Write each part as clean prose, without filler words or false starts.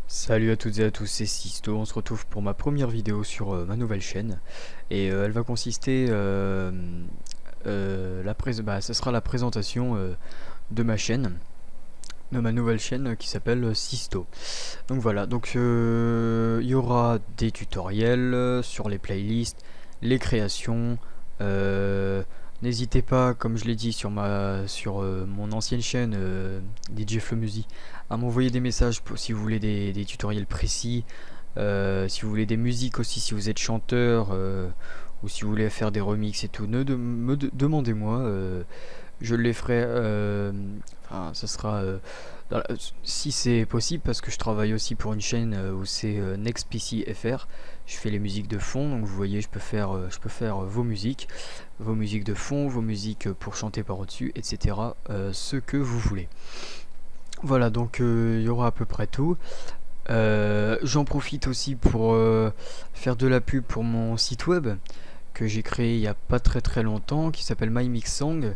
Salut à toutes et à tous, c'est Sisto, on se retrouve pour ma première vidéo sur ma nouvelle chaîne et elle va consister, ce sera la présentation de ma chaîne, de ma nouvelle chaîne qui s'appelle Sisto. Donc voilà, donc il y aura des tutoriels sur les playlists, les créations, euh, n'hésitez pas, comme je l'ai dit sur mon ancienne chaîne DJ Flow Music, à m'envoyer des messages si vous voulez des tutoriels précis, si vous voulez des musiques aussi, si vous êtes chanteur ou si vous voulez faire des remixes et tout, demandez-moi, je les ferai. Enfin, ça sera dans la- si c'est possible, parce que je travaille aussi pour une chaîne où c'est NextPC FR. Je fais les musiques de fond, donc vous voyez, je peux faire vos musiques de fond, vos musiques pour chanter par-dessus, etc. Ce que vous voulez. Voilà, donc il y aura à peu près tout. J'en profite aussi pour faire de la pub pour mon site web que j'ai créé il y a pas très longtemps, qui s'appelle MyMixSong.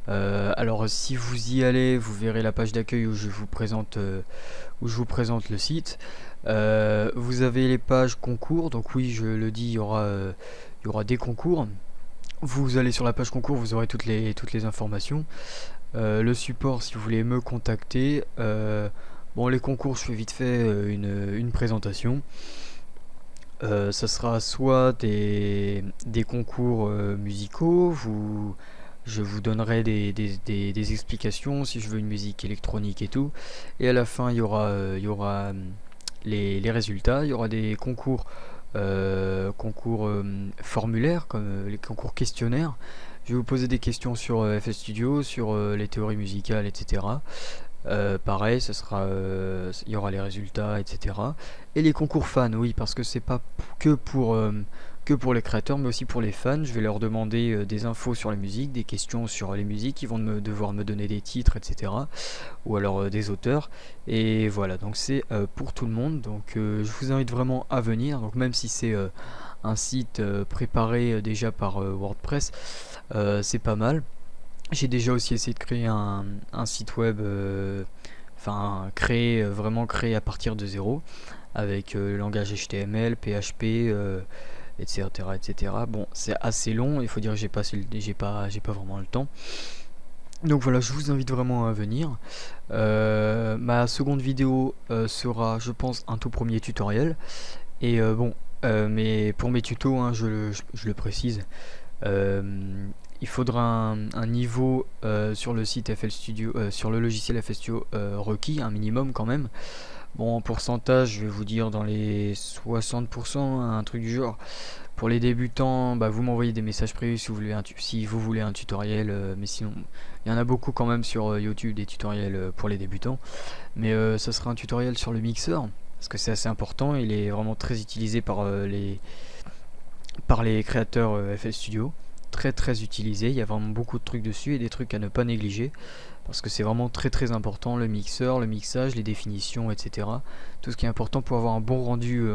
Alors si vous y allez, vous verrez la page d'accueil où je vous présente le site. Vous avez les pages concours, donc oui, je le dis, il y aura des concours. Vous allez sur la page concours, vous aurez toutes les informations. Le support, si vous voulez me contacter. Bon, les concours, je fais vite fait une présentation. Ça sera soit des concours musicaux, je vous donnerai des explications si je veux une musique électronique et tout. Et à la fin, il y aura les résultats. Il y aura des concours formulaires, comme les concours questionnaires. Je vais vous poser des questions sur FL Studio, sur les théories musicales, etc. Pareil, il y aura les résultats, etc. Et les concours fans, oui, parce que c'est pas que pour les créateurs, mais aussi pour les fans. Je vais leur demander des infos sur la musique, des questions sur les musiques. Ils vont devoir me donner des titres, etc. Ou alors des auteurs. Et voilà, donc c'est pour tout le monde. Donc je vous invite vraiment à venir. Donc même si c'est un site préparé déjà par WordPress, c'est pas mal. J'ai déjà aussi essayé de créer un site web, vraiment créé à partir de zéro, avec le langage HTML, PHP, etc., etc. Bon, c'est assez long, il faut dire que j'ai pas vraiment le temps. Donc voilà, je vous invite vraiment à venir. Ma seconde vidéo sera, je pense, un tout premier tutoriel. Et mais pour mes tutos, hein, je le précise, euh, il faudra un niveau sur le site FL Studio, sur le logiciel FL Studio requis, un minimum quand même. Bon, en pourcentage, je vais vous dire dans les 60%, un truc du genre. Pour les débutants, bah, vous m'envoyez des messages privés si vous voulez un tutoriel, mais sinon, il y en a beaucoup quand même sur YouTube, des tutoriels pour les débutants. Mais ça sera un tutoriel sur le mixeur, parce que c'est assez important, il est vraiment très utilisé par les créateurs FL Studio, très utilisé. Il y a vraiment beaucoup de trucs dessus et des trucs à ne pas négliger parce que c'est vraiment très important, le mixeur, le mixage, les définitions, etc. Tout ce qui est important pour avoir un bon rendu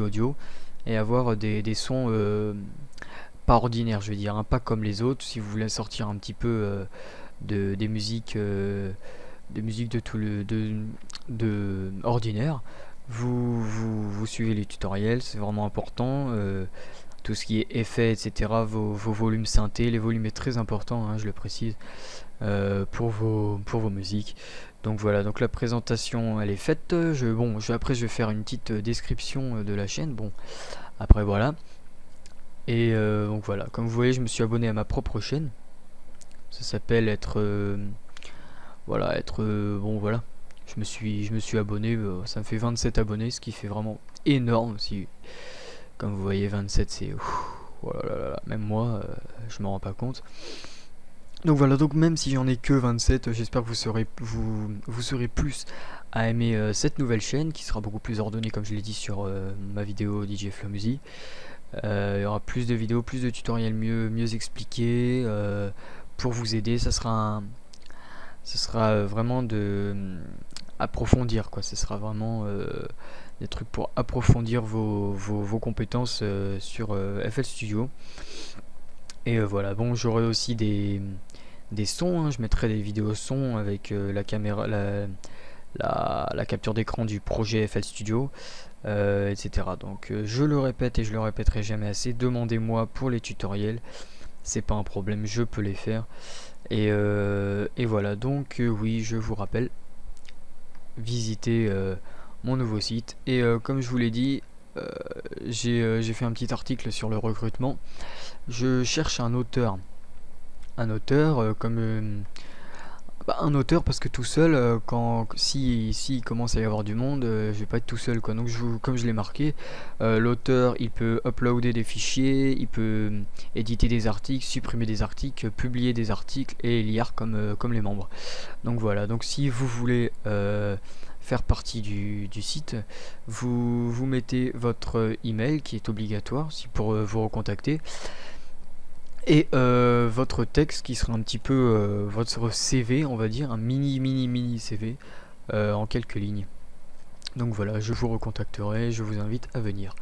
audio et avoir des sons pas ordinaires, je veux dire, hein, pas comme les autres. Si vous voulez sortir un petit peu des musiques, de tout de ordinaire, vous suivez les tutoriels, c'est vraiment important. Tout ce qui est effet, etc., vos volumes synthés, les volumes est très important, hein, je le précise, pour vos musiques. Donc voilà, donc la présentation elle est faite. Après je vais faire une petite description de la chaîne. Bon, après voilà. Et donc voilà, comme vous voyez, je me suis abonné à ma propre chaîne. Ça s'appelle bon voilà. Je me suis abonné, ça me fait 27 abonnés, ce qui fait vraiment énorme. Si, comme vous voyez, 27 c'est. Oh là là là, même moi, je m'en rends pas compte. Donc voilà, donc même si j'en ai que 27, j'espère que vous serez plus à aimer cette nouvelle chaîne qui sera beaucoup plus ordonnée comme je l'ai dit sur ma vidéo DJ Flow Music. Il y aura plus de vidéos, plus de tutoriels mieux expliqués pour vous aider. Ça sera vraiment approfondir quoi. Ce sera vraiment des trucs pour approfondir vos compétences sur FL Studio. Et voilà, bon, j'aurai aussi des sons, hein. Je mettrai des vidéos sons avec la caméra, la capture d'écran du projet FL Studio, etc. Donc je le répète et je le répéterai jamais assez, demandez-moi pour les tutoriels, c'est pas un problème, je peux les faire. Et voilà, donc oui, je vous rappelle, visitez mon nouveau site. Et comme je vous l'ai dit, j'ai fait un petit article sur le recrutement. Je cherche un auteur. Un auteur un auteur, parce que tout seul, si il commence à y avoir du monde, je vais pas être tout seul, quoi. Donc comme je l'ai marqué, l'auteur il peut uploader des fichiers, il peut éditer des articles, supprimer des articles, publier des articles et lire comme les membres. Donc voilà, donc si vous voulez faire partie du site, vous mettez votre email qui est obligatoire pour vous recontacter, et votre texte qui sera un petit peu votre CV, on va dire, un mini CV en quelques lignes. Donc voilà, je vous recontacterai, je vous invite à venir.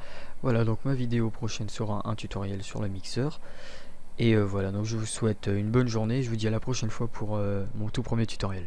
Voilà, donc ma vidéo prochaine sera un tutoriel sur le mixeur. Et voilà, donc je vous souhaite une bonne journée, je vous dis à la prochaine fois pour mon tout premier tutoriel.